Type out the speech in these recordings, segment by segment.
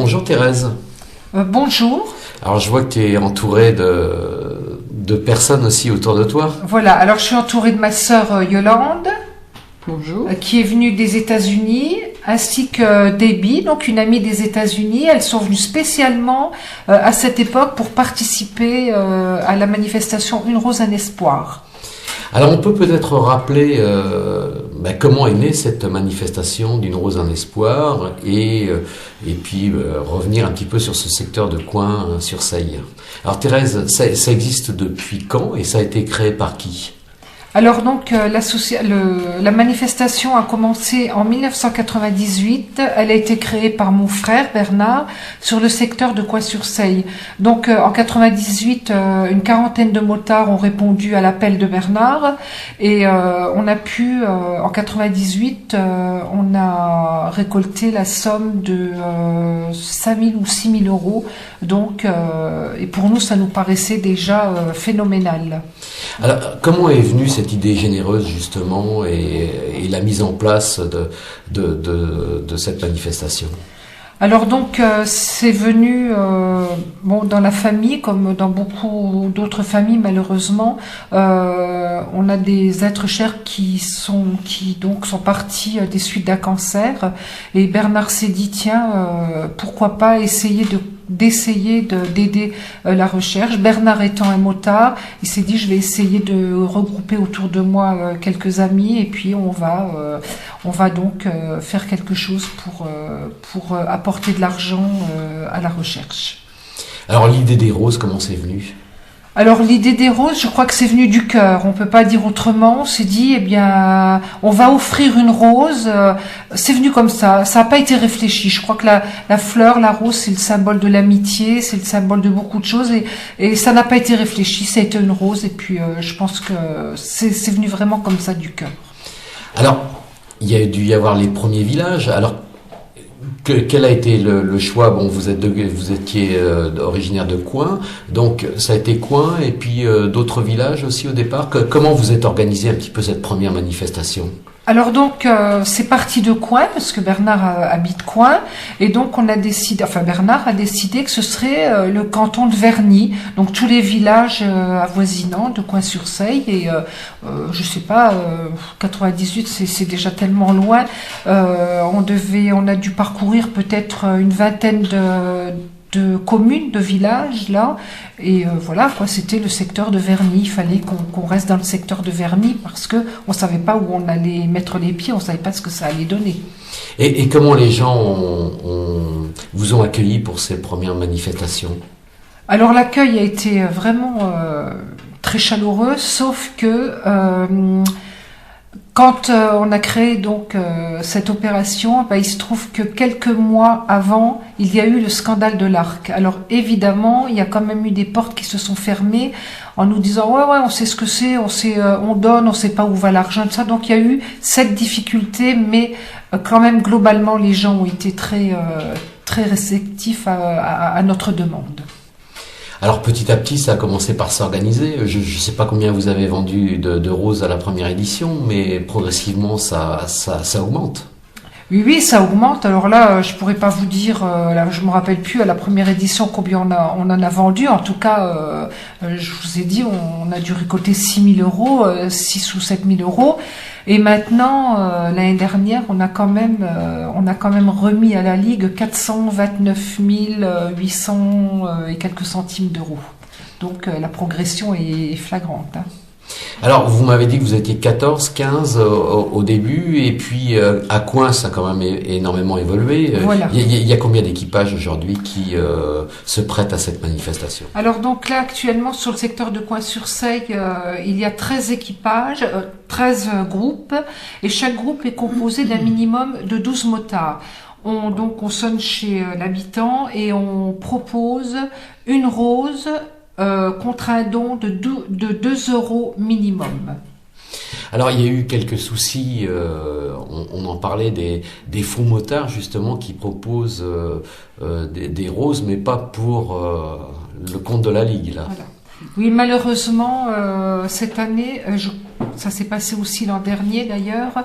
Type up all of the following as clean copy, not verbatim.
bonjour Thérèse. Bonjour. Alors je vois que tu es entourée de personnes aussi autour de toi. Voilà, alors je suis entourée de ma sœur Yolande. Bonjour. Qui est venue des États-Unis, ainsi que Debbie, donc une amie des États-Unis. Elles sont venues spécialement à cette époque pour participer à la manifestation Une rose, un espoir. Alors on peut peut-être rappeler comment est née cette manifestation d'Une rose, un espoir et puis revenir un petit peu sur ce secteur de Coin-sur-Seille. Alors Thérèse, ça existe depuis quand et ça a été créé par qui ? Alors donc la manifestation a commencé en 1998. Elle a été créée par mon frère Bernard sur le secteur de Coin-sur-Seille. Donc en 98, une quarantaine de motards ont répondu à l'appel de Bernard et on a pu en 98 on a récolté la somme de 5 000 ou 6 000 euros. Donc et pour nous ça nous paraissait déjà phénoménal. Alors, comment est venue cette idée généreuse justement et la mise en place de cette manifestation ? Alors donc c'est venu dans la famille comme dans beaucoup d'autres familles malheureusement on a des êtres chers qui sont partis des suites d'un cancer et Bernard s'est dit pourquoi pas essayer d'aider la recherche. Bernard étant un motard, il s'est dit je vais essayer de regrouper autour de moi quelques amis et puis on va donc faire quelque chose pour apporter de l'argent à la recherche. Alors l'idée des roses, comment c'est venu ? Alors l'idée des roses, je crois que c'est venu du cœur. On peut pas dire autrement. On s'est dit, on va offrir une rose. C'est venu comme ça. Ça n'a pas été réfléchi. Je crois que la fleur, la rose, c'est le symbole de l'amitié, c'est le symbole de beaucoup de choses et ça n'a pas été réfléchi. Ça a été une rose et puis je pense que c'est venu vraiment comme ça du cœur. Alors il y a dû y avoir les premiers villages. Alors quel a été le choix ? Bon, vous étiez originaire de Coin, donc ça a été Coin et puis d'autres villages aussi au départ. Comment vous êtes organisé un petit peu cette première manifestation ? Alors donc c'est parti de Coin parce que Bernard habite Coin et donc Bernard a décidé que ce serait le canton de Verny, donc tous les villages avoisinants de Coin-sur-Seille et je sais pas 98 c'est déjà tellement loin, on a dû parcourir peut-être une vingtaine de communes, de villages là et voilà quoi, c'était le secteur de Verny. Il fallait qu'on reste dans le secteur de Verny parce que on savait pas où on allait mettre les pieds, on savait pas ce que ça allait donner. Et comment les gens vous ont accueilli pour ces premières manifestations ? Alors l'accueil a été vraiment très chaleureux, sauf que quand on a créé donc cette opération, il se trouve que quelques mois avant, il y a eu le scandale de l'Arc. Alors évidemment, il y a quand même eu des portes qui se sont fermées en nous disant ouais on sait ce que c'est, on donne, on sait pas où va l'argent de ça. Donc il y a eu cette difficulté, mais quand même globalement les gens ont été très réceptifs à notre demande. Alors petit à petit, ça a commencé par s'organiser. Je ne sais pas combien vous avez vendu de roses à la première édition, mais progressivement, ça augmente. Oui, ça augmente. Alors là, je pourrais pas vous dire, je me rappelle plus à la première édition combien on en a vendu. En tout cas, je vous ai dit, on a dû récolter 6 000 euros, 6 ou 7 000 euros. Et maintenant, l'année dernière, on a quand même remis à la Ligue 429 800 et quelques centimes d'euros. Donc la progression est flagrante. Alors, vous m'avez dit que vous étiez 14, 15 au début, et puis à Coin, ça a quand même énormément évolué. Voilà. Il y a combien d'équipages aujourd'hui qui se prêtent à cette manifestation ? Alors donc là, actuellement, sur le secteur de Coin-sur-Seille, il y a 13 équipages, 13 groupes, et chaque groupe est composé d'un minimum de 12 motards. On sonne chez l'habitant et on propose une rose contre un don de 2 euros minimum. Alors il y a eu quelques soucis, on en parlait des faux motards justement qui proposent des roses mais pas pour le compte de la Ligue là. Voilà. Oui, malheureusement cette année Ça s'est passé aussi l'an dernier d'ailleurs.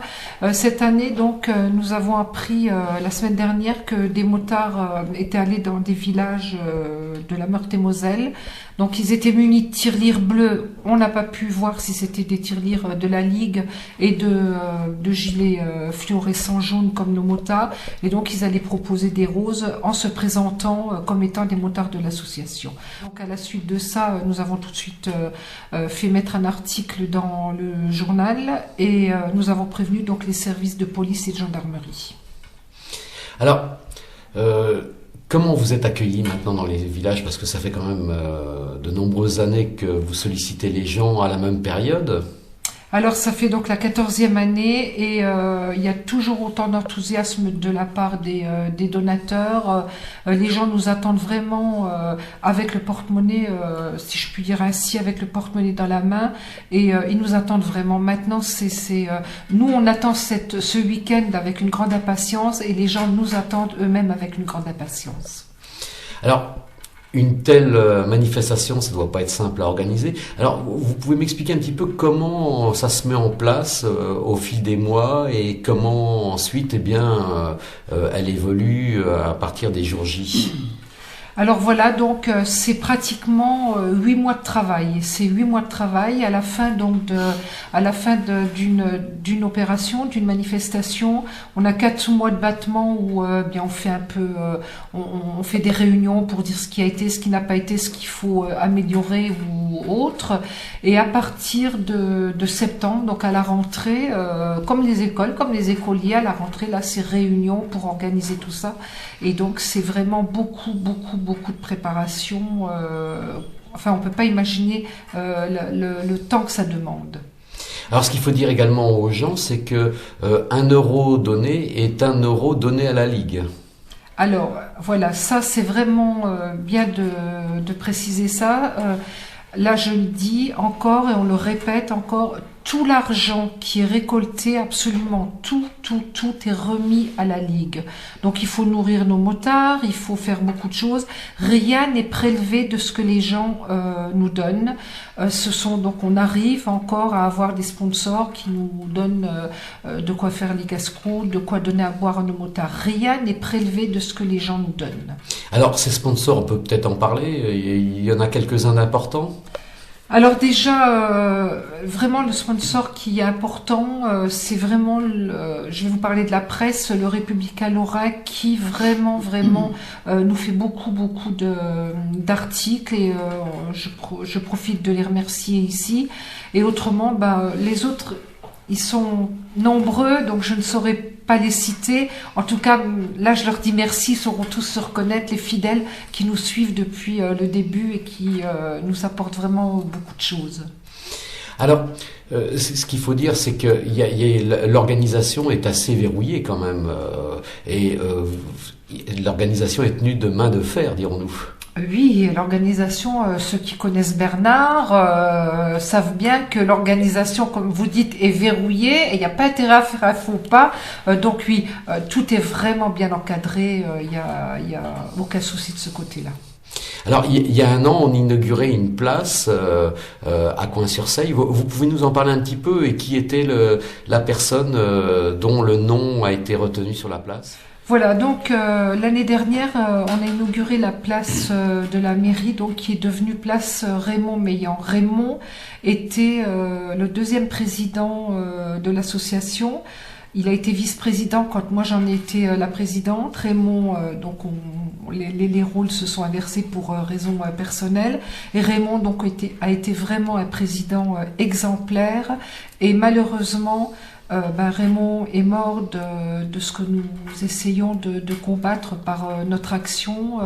Cette année, donc, nous avons appris la semaine dernière que des motards étaient allés dans des villages de la Meurthe-et-Moselle. Donc, ils étaient munis de tirelires bleus. On n'a pas pu voir si c'était des tirelires de la Ligue et de gilets fluorescents jaunes comme nos motards. Et donc, ils allaient proposer des roses en se présentant comme étant des motards de l'association. Donc, à la suite de ça, nous avons tout de suite fait mettre un article dans le journal et nous avons prévenu donc les services de police et de gendarmerie. Alors, comment vous êtes accueillis maintenant dans les villages? Parce que ça fait quand même de nombreuses années que vous sollicitez les gens à la même période. Alors ça fait donc la 14e année et il y a toujours autant d'enthousiasme de la part des donateurs. Les gens nous attendent vraiment avec le porte-monnaie, si je puis dire ainsi, avec le porte-monnaie dans la main et ils nous attendent vraiment. Maintenant, nous on attend ce week-end avec une grande impatience et les gens nous attendent eux-mêmes avec une grande impatience. Alors, une telle manifestation, ça ne doit pas être simple à organiser. Alors, vous pouvez m'expliquer un petit peu comment ça se met en place au fil des mois et comment ensuite, elle évolue à partir des jours J. Alors voilà, donc c'est pratiquement 8 mois de travail. C'est 8 mois de travail à la fin d'une opération, d'une manifestation. On a 4 mois de battement où on fait on fait des réunions pour dire ce qui a été, ce qui n'a pas été, ce qu'il faut améliorer ou autre. Et à partir de septembre, donc à la rentrée, comme les écoles, comme les écoliers, à la rentrée, là, c'est réunion pour organiser tout ça. Et donc c'est vraiment beaucoup de préparation. On peut pas imaginer le temps que ça demande. Alors, ce qu'il faut dire également aux gens, c'est que 1 euro donné est 1 euro donné à la Ligue. Alors, voilà, ça c'est vraiment bien de préciser ça. Là, je le dis encore et on le répète encore, tout l'argent qui est récolté, absolument tout est remis à la Ligue. Donc il faut nourrir nos motards, il faut faire beaucoup de choses. Rien n'est prélevé de ce que les gens nous donnent. Donc on arrive encore à avoir des sponsors qui nous donnent de quoi faire les casse-croûtes, de quoi donner à boire à nos motards. Rien n'est prélevé de ce que les gens nous donnent. Alors ces sponsors, on peut peut-être en parler. Il y en a quelques-uns d'importants. Alors déjà, vraiment le sponsor qui est important, c'est vraiment, je vais vous parler de la presse, le Républicain Lorrain qui vraiment nous fait beaucoup d'articles et je profite de les remercier ici. Et autrement, les autres, ils sont nombreux, donc je ne saurais pas les citer. En tout cas, là, je leur dis merci, ils sauront tous se reconnaître, les fidèles qui nous suivent depuis le début et qui nous apportent vraiment beaucoup de choses. Alors, ce qu'il faut dire, c'est que l'organisation est assez verrouillée quand même, et l'organisation est tenue de main de fer, dirons-nous. Oui, l'organisation, ceux qui connaissent Bernard savent bien que l'organisation, comme vous dites, est verrouillée et il n'y a pas intérêt à faire un faux pas. Donc oui, tout est vraiment bien encadré, il y a aucun souci de ce côté-là. Alors, il y a 1 an, on inaugurait une place à Coin-sur-Seille. Vous pouvez nous en parler un petit peu et qui était la personne dont le nom a été retenu sur la place ? Voilà, donc l'année dernière, on a inauguré la place de la mairie, donc qui est devenue place Raymond Meillan. Raymond était le 2e président de l'association. Il a été vice-président quand moi j'en ai été la présidente. Raymond, les rôles se sont inversés pour raisons personnelles. Et Raymond donc a été vraiment un président exemplaire. Et malheureusement, Raymond est mort de ce que nous essayons de combattre par notre action.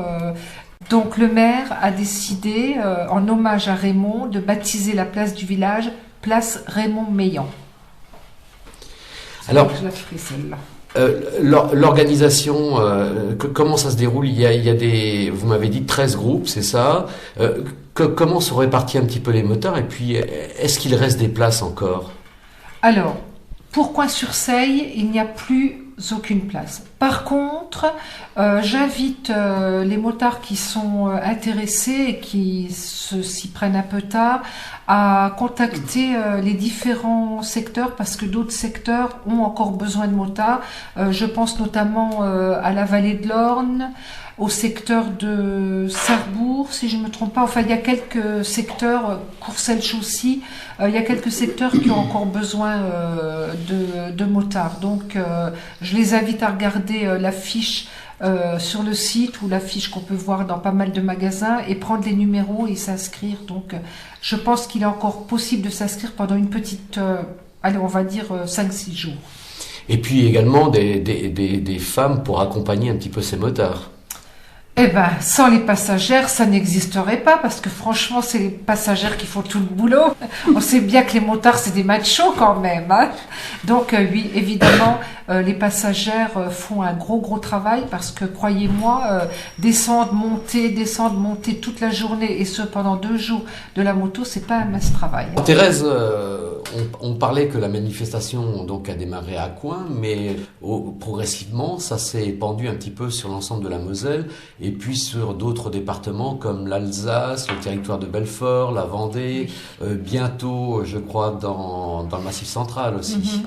Donc le maire a décidé, en hommage à Raymond, de baptiser la place du village place Raymond Meillan. Alors, je la ferai celle-là. L'organisation, comment ça se déroule? Il y a vous m'avez dit 13 groupes, c'est ça? Comment sont répartis un petit peu les motards? Et puis, est-ce qu'il reste des places encore? Alors, pour Coin-sur-Seille, il n'y a plus aucune place. Par contre, j'invite les motards qui sont intéressés et qui s'y prennent un peu tard à contacter les différents secteurs parce que d'autres secteurs ont encore besoin de motards. Je pense notamment à la vallée de l'Orne, au secteur de Sarrebourg, si je ne me trompe pas. Enfin, il y a quelques secteurs, Courcelles-Chaussy, il y a quelques secteurs qui ont encore besoin de motards. Donc, je les invite à regarder l'affiche sur le site ou l'affiche qu'on peut voir dans pas mal de magasins et prendre les numéros et s'inscrire. Donc, je pense qu'il est encore possible de s'inscrire pendant une petite, allez, on va dire 5-6 jours. Et puis également des femmes pour accompagner un petit peu ces motards. Eh ben, sans les passagères, ça n'existerait pas, parce que franchement, c'est les passagères qui font tout le boulot. On sait bien que les motards, c'est des machos quand même, hein. Donc, oui, évidemment, les passagères font un gros travail, parce que, croyez-moi, descendre, monter toute la journée, et ce, pendant 2 jours de la moto, c'est pas un mince travail. Thérèse, on parlait que la manifestation donc a démarré à Coin, mais progressivement, ça s'est épandu un petit peu sur l'ensemble de la Moselle, et puis sur d'autres départements comme l'Alsace, le territoire de Belfort, la Vendée, bientôt, je crois, dans le Massif central aussi.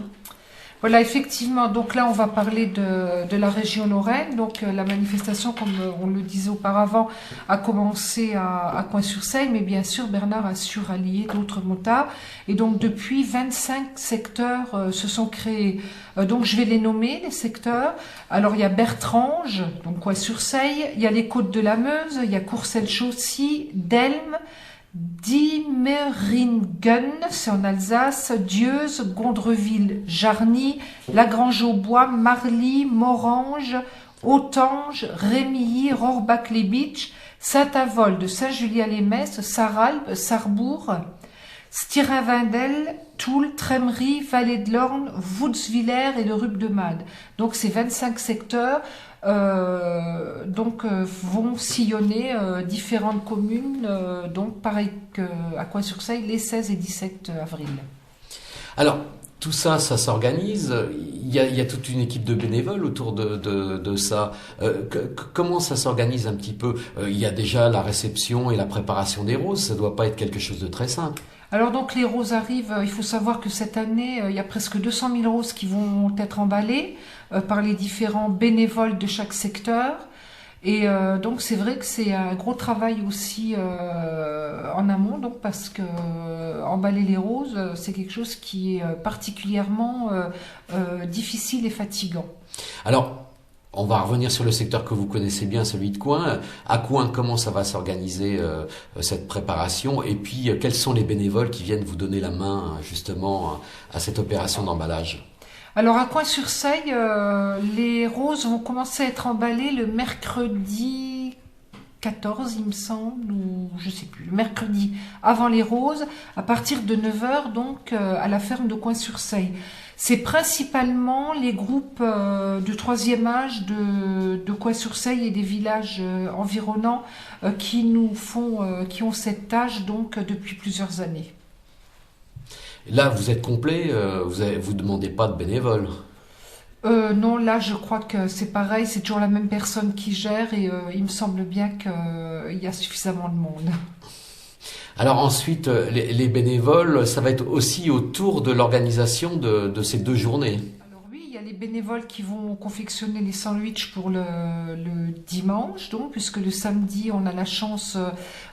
Voilà, effectivement. Donc là, on va parler de la région Lorraine. Donc la manifestation, comme on le disait auparavant, a commencé à Coin-sur-Seille, mais bien sûr, Bernard a su rallier d'autres motards. Et donc depuis, 25 secteurs se sont créés. Donc je vais les nommer, les secteurs. Alors il y a Bertrange, donc Coin-sur-Seille. Il y a les Côtes de la Meuse. Il y a Courcelles-Chaussy, Delme, Diemeringen, c'est en Alsace, Dieuze, Gondreville, Jarny, Lagrange-au-Bois, Marly, Morange, Autange, Rémilly, Rohrbach-les-Bitches, Saint-Avold, Saint-Julien-les-Metz, Sarralbe, Sarrebourg, Stirin-Windel, Toul, Trémery, Vallée de l'Orne, Woutzwiller et le Rupt de Made. Donc ces 25 secteurs vont sillonner différentes communes, donc pareil qu'à Coin-sur-Seille, les 16 et 17 avril. Alors, tout ça, ça s'organise. Il y a toute une équipe de bénévoles autour de ça. Comment ça s'organise un petit peu? Il y a déjà la réception et la préparation des roses. Ça doit pas être quelque chose de très simple. Alors donc les roses arrivent, il faut savoir que cette année, il y a presque 200 000 roses qui vont être emballées par les différents bénévoles de chaque secteur. Et donc c'est vrai que c'est un gros travail aussi en amont, donc parce que emballer les roses, c'est quelque chose qui est particulièrement difficile et fatigant. Alors, on va revenir sur le secteur que vous connaissez bien, celui de Coin. À Coin, comment ça va s'organiser cette préparation? Et puis, quels sont les bénévoles qui viennent vous donner la main justement à cette opération d'emballage? Alors à Coin-sur-Seille, les roses vont commencer à être emballées le mercredi 14, il me semble, ou je sais plus, le mercredi avant les roses, à partir de 9h, donc à la ferme de Coin-sur-Seille. C'est principalement les groupes du 3e âge de Coin-sur-Seille et des villages environnants qui ont cette tâche donc depuis plusieurs années. Là, vous êtes complet, vous demandez pas de bénévoles? Non, là, je crois que c'est pareil, c'est toujours la même personne qui gère et il me semble bien qu'il y a suffisamment de monde. Alors ensuite, les bénévoles, ça va être aussi autour de l'organisation de ces 2 journées. Alors oui, il y a les bénévoles qui vont confectionner les sandwichs pour le dimanche, donc, puisque le samedi, on a la chance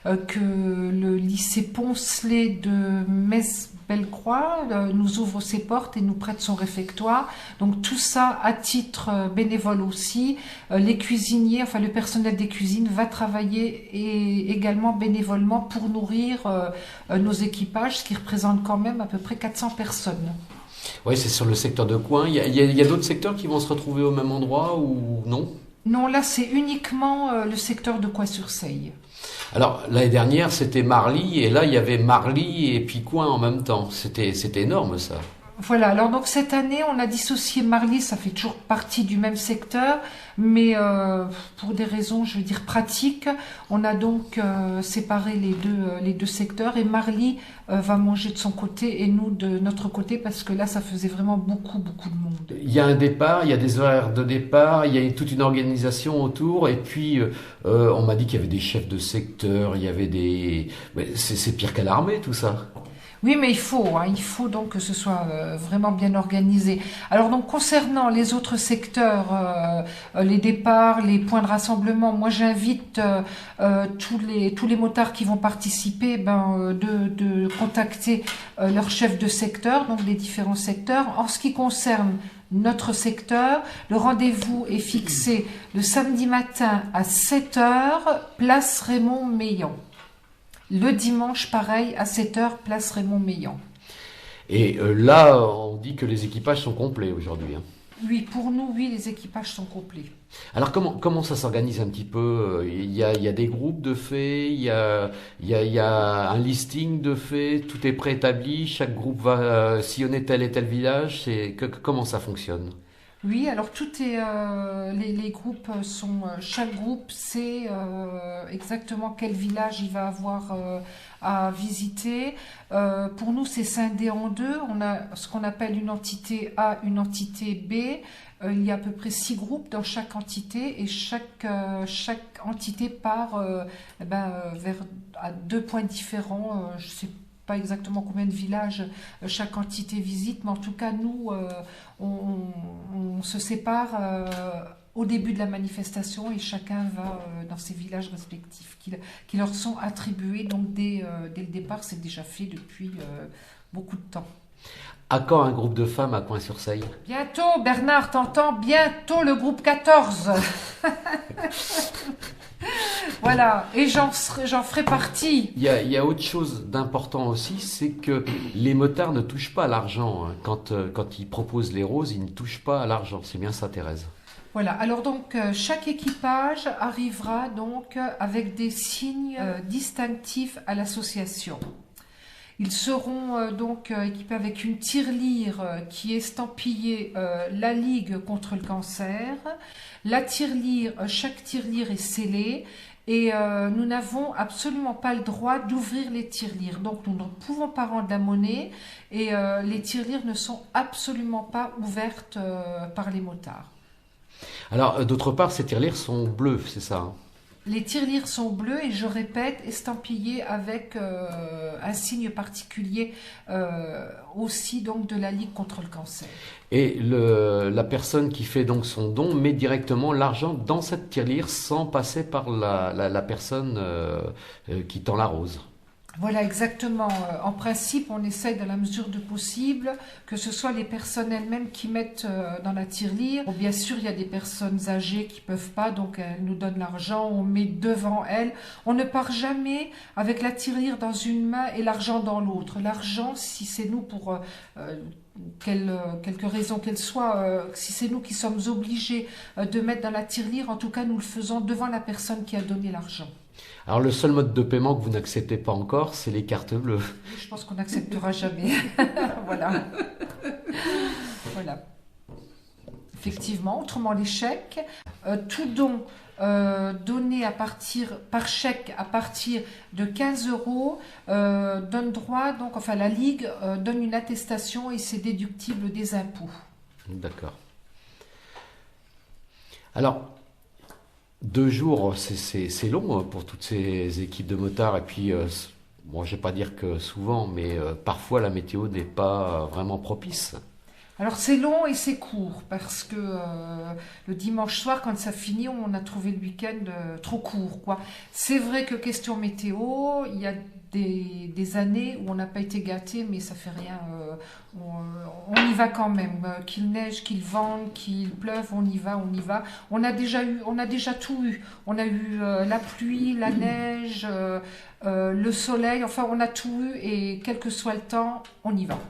que le lycée Poncelet de Metz-Bellecroix nous ouvre ses portes et nous prête son réfectoire. Donc tout ça à titre bénévole aussi. Les cuisiniers, enfin le personnel des cuisines va travailler et également bénévolement pour nourrir nos équipages, ce qui représente quand même à peu près 400 personnes. Oui, c'est sur le secteur de Coin. Il y a d'autres secteurs qui vont se retrouver au même endroit ou non? Non, là c'est uniquement le secteur de Coin-sur-Seille. Alors, l'année dernière, c'était Marly, et là, il y avait Marly et puis Coin en même temps. C'était énorme, ça. Voilà, alors donc cette année, on a dissocié Marly, ça fait toujours partie du même secteur, mais pour des raisons, je veux dire, pratiques, on a donc séparé les deux secteurs et Marly va manger de son côté et nous de notre côté parce que là, ça faisait vraiment beaucoup, beaucoup de monde. Il y a un départ, il y a des horaires de départ, il y a toute une organisation autour, et puis on m'a dit qu'il y avait des chefs de secteur, il y avait des... Mais c'est pire qu'à l'armée tout ça. Oui, mais il faut donc que ce soit vraiment bien organisé. Alors donc concernant les autres secteurs, les départs, les points de rassemblement, moi j'invite tous les motards qui vont participer, de contacter leur chef de secteur, donc les différents secteurs. En ce qui concerne notre secteur, le rendez-vous est fixé le samedi matin à 7 heures, place Raymond Meillan. Le dimanche, pareil, à 7 heures, place Raymond Meillan. Et là, on dit que les équipages sont complets aujourd'hui, hein. Oui, pour nous, oui, les équipages sont complets. Alors comment ça s'organise un petit peu? Il y a des groupes de faits, il y a un listing de faits, tout est préétabli, chaque groupe va sillonner tel et tel village. Comment ça fonctionne? Oui, alors tout est les groupes sont chaque groupe sait exactement quel village il va avoir à visiter. Pour nous, c'est scindé en deux. On a ce qu'on appelle une entité A, une entité B. Il y a à peu près 6 groupes dans chaque entité et chaque entité part vers à 2 points différents. Je sais pas exactement combien de villages chaque entité visite, mais en tout cas, nous, on se sépare au début de la manifestation et chacun va dans ses villages respectifs qui leur sont attribués. Donc, dès le départ, c'est déjà fait depuis beaucoup de temps. À quand un groupe de femmes à Coin-sur-Seille? Bientôt, Bernard, t'entends? Bientôt le groupe 14. Voilà, et j'en ferai partie. Il y a autre chose d'important aussi, c'est que les motards ne touchent pas à l'argent, hein. Quand ils proposent les roses, ils ne touchent pas à l'argent. C'est bien ça, Thérèse. Voilà, alors donc chaque équipage arrivera donc avec des signes distinctifs à l'association. Ils seront donc équipés avec une tirelire qui est estampillée la Ligue contre le cancer. La tirelire, chaque tirelire est scellée et nous n'avons absolument pas le droit d'ouvrir les tirelires. Donc nous ne pouvons pas rendre la monnaie et les tirelires ne sont absolument pas ouvertes par les motards. Alors, d'autre part, ces tirelires sont bleus, c'est ça, hein? Les tirelires sont bleus et je répète, estampillés avec un signe particulier aussi donc de la Ligue contre le cancer. Et la personne qui fait donc son don met directement l'argent dans cette tirelire sans passer par la personne qui tend la rose. Voilà, exactement. En principe, on essaye dans la mesure du possible que ce soit les personnes elles-mêmes qui mettent dans la tirelire. Bon, bien sûr, il y a des personnes âgées qui peuvent pas, donc elles nous donnent l'argent, on met devant elles. On ne part jamais avec la tirelire dans une main et l'argent dans l'autre. L'argent, si c'est nous pour quelque raison qu'elle soit, si c'est nous qui sommes obligés de mettre dans la tirelire, en tout cas, nous le faisons devant la personne qui a donné l'argent. Alors, le seul mode de paiement que vous n'acceptez pas encore, c'est les cartes bleues. Je pense qu'on n'acceptera jamais. Voilà. Voilà. Effectivement, autrement les chèques, tout don donné par chèque à partir de 15 € donne droit, donc enfin la Ligue donne une attestation et c'est déductible des impôts. D'accord. Alors, 2 jours, c'est long pour toutes ces équipes de motards. Et puis, bon, je vais pas dire que souvent, mais parfois la météo n'est pas vraiment propice. Alors c'est long et c'est court parce que le dimanche soir quand ça finit on a trouvé le week-end trop court quoi. C'est vrai que question météo, il y a des années où on n'a pas été gâté mais ça fait rien, on y va quand même, qu'il neige, qu'il vente, qu'il pleuve, on y va. On a déjà tout eu. On a eu la pluie, la neige, le soleil, enfin on a tout eu et quel que soit le temps, on y va.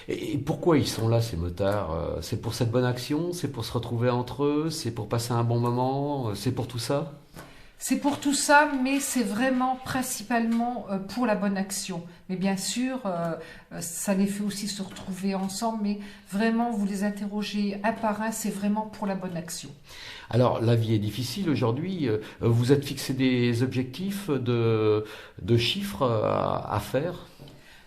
Et pourquoi ils sont là, ces motards? C'est pour cette bonne action? C'est pour se retrouver entre eux? C'est pour passer un bon moment? C'est pour tout ça? C'est pour tout ça, mais c'est vraiment principalement pour la bonne action. Mais bien sûr, ça les fait aussi se retrouver ensemble, mais vraiment, vous les interrogez un par un, c'est vraiment pour la bonne action. Alors, la vie est difficile aujourd'hui. Vous êtes fixé des objectifs de chiffres à faire?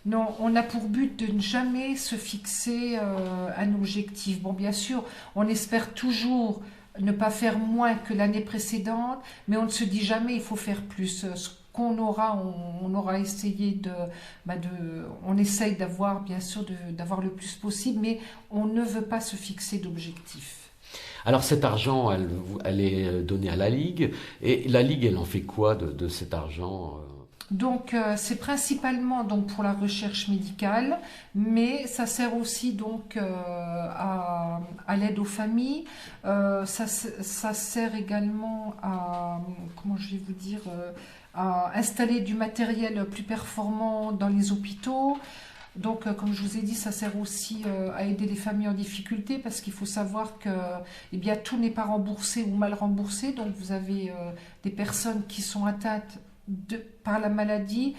Non, on a pour but de ne jamais se fixer un objectif. Bon, bien sûr, on espère toujours ne pas faire moins que l'année précédente, mais on ne se dit jamais il faut faire plus. Ce qu'on aura, on aura essayé on essaye d'avoir, bien sûr, d'avoir le plus possible, mais on ne veut pas se fixer d'objectif. Alors cet argent, elle est donnée à la Ligue, et la Ligue, elle en fait quoi de cet argent? Donc c'est principalement donc pour la recherche médicale, mais ça sert aussi donc à l'aide aux familles. Ça sert également à comment je vais vous dire à installer du matériel plus performant dans les hôpitaux. Donc, comme je vous ai dit, ça sert aussi à aider les familles en difficulté parce qu'il faut savoir que eh bien, tout n'est pas remboursé ou mal remboursé. Donc, vous avez des personnes qui sont atteintes par la maladie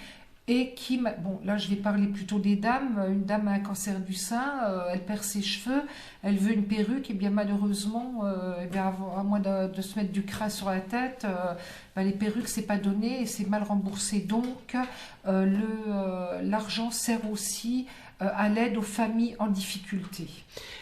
et qui, bon là je vais parler plutôt des dames, une dame a un cancer du sein, elle perd ses cheveux, elle veut une perruque, et bien malheureusement, à moins de se mettre du crin sur la tête, les perruques c'est pas donné et c'est mal remboursé. Donc l'argent sert aussi à l'aide aux familles en difficulté.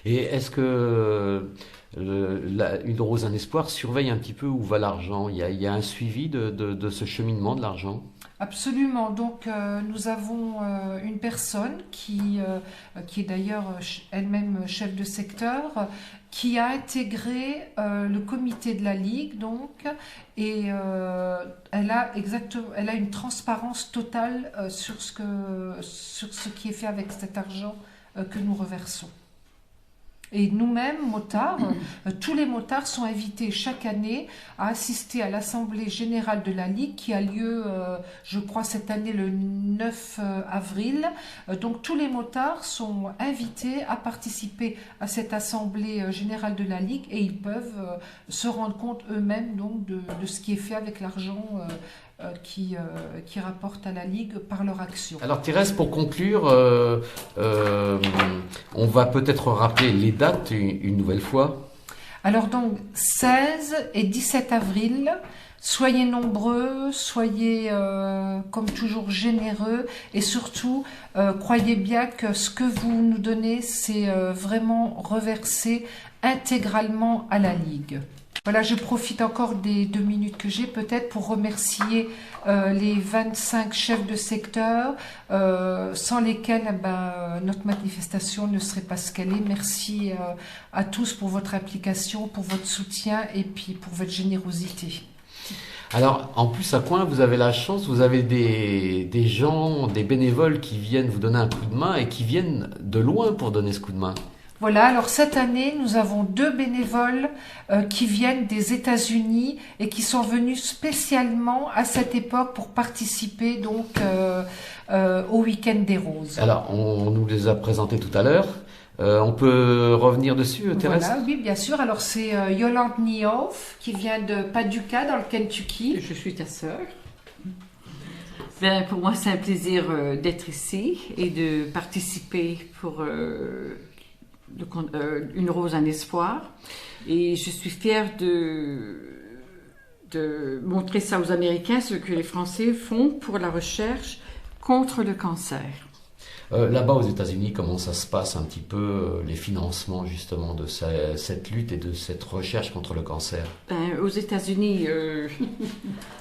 Et est-ce que une Rose un Espoir surveille un petit peu où va l'argent? Il y a un suivi de ce cheminement de l'argent? Absolument. Donc nous avons une personne qui est d'ailleurs elle-même chef de secteur, qui a intégré le comité de la Ligue, donc, et elle a une transparence totale sur ce qui est fait avec cet argent que nous reversons. Et nous-mêmes, motards, tous les motards sont invités chaque année à assister à l'Assemblée Générale de la Ligue qui a lieu, je crois, cette année le 9 avril. Donc tous les motards sont invités à participer à cette Assemblée Générale de la Ligue et ils peuvent se rendre compte eux-mêmes donc de ce qui est fait avec l'argent qui rapportent à la Ligue par leur action. Alors Thérèse, pour conclure, on va peut-être rappeler les dates une nouvelle fois. Alors donc 16 et 17 avril, soyez nombreux, soyez comme toujours généreux et surtout croyez bien que ce que vous nous donnez c'est vraiment reversé intégralement à la Ligue. Voilà, je profite encore des 2 minutes que j'ai peut-être pour remercier les 25 chefs de secteur sans lesquels notre manifestation ne serait pas ce qu'elle est. Merci à tous pour votre implication, pour votre soutien et puis pour votre générosité. Alors, en plus, à Coin, vous avez la chance, vous avez des gens, des bénévoles qui viennent vous donner un coup de main et qui viennent de loin pour donner ce coup de main. Voilà, alors cette année, nous avons 2 bénévoles qui viennent des États-Unis et qui sont venus spécialement à cette époque pour participer donc au Week-end des Roses. Alors, on nous les a présentés tout à l'heure. On peut revenir dessus, Thérèse? Voilà, oui, bien sûr. Alors, c'est Yolande Niehoff qui vient de Paducah, dans le Kentucky. Je suis ta sœur. Ben, pour moi, c'est un plaisir d'être ici et de participer pour Une Rose un Espoir. Et je suis fière de montrer ça aux Américains, ce que les Français font pour la recherche contre le cancer. Là-bas aux États-Unis, comment ça se passe un petit peu, les financements justement de cette lutte et de cette recherche contre le cancer? Ben, aux États-Unis,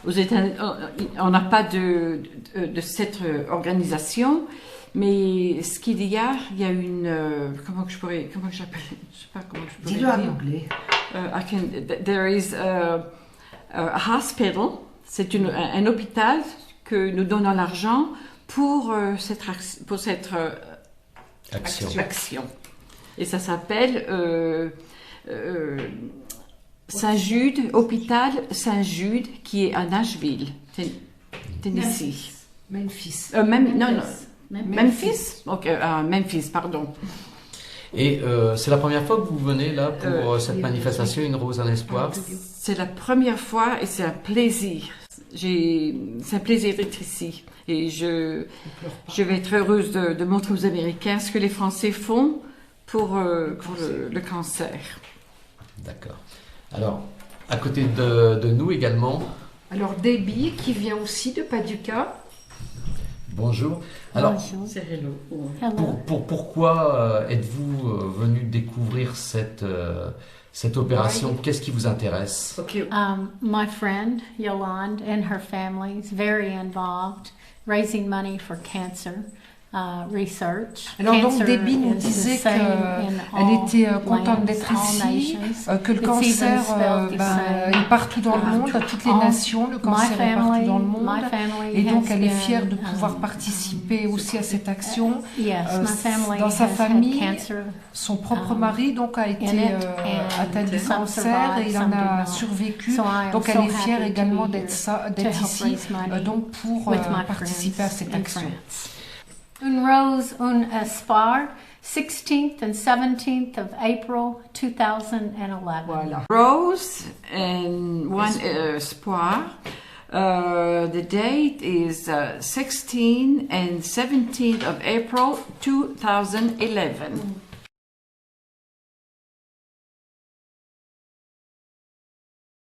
on n'a pas de cette organisation, mais ce qu'il y a une comment j'appelle, je sais pas comment je pourrais Dis-le en dire. anglais. There is a hospital, c'est un hôpital que nous donnons l'argent pour cette action. Et ça s'appelle Saint-Jude, hôpital Saint-Jude, qui est à Nashville, Tennessee. Memphis. Memphis. Ok, Memphis, pardon. Et c'est la première fois que vous venez là pour cette oui, manifestation Une rose, un espoir. C'est la première fois et c'est un plaisir. C'est un plaisir d'être ici. Et je vais être heureuse de montrer aux Américains ce que les Français font pour le cancer. D'accord. Alors, à côté de nous également, Alors Debbie qui vient aussi de Paducah. bonjour. Alors, C'est hello. Hello. pourquoi êtes-vous venu découvrir cette opération? Qu'est-ce qui vous intéresse? Ok. My friend Yolande and her family is very involved raising money for cancer research. Alors donc Cancer Debbie nous is the disait same in qu'elle all était contente lands, d'être all ici, nations. que le It's cancer even spelled the same. est partout dans le monde, à toutes les All- nations, le My cancer est partout family, dans le my monde. family Et donc has elle est been, fière de pouvoir participer aussi à cette action. Yes, my family Dans sa has had famille, cancer. Son propre mari donc a été atteint du some cancer survived, et il en some did a not. survécu. So I am Donc so elle est fière happy to également be d'être here to d'être help ici raise money donc pour with my participer à friends cette in action. France. Une rose, un espoir, 16th and 17th of April 2011. Voilà. Rose and one espoir. The date is 16 and 17th of April 2011.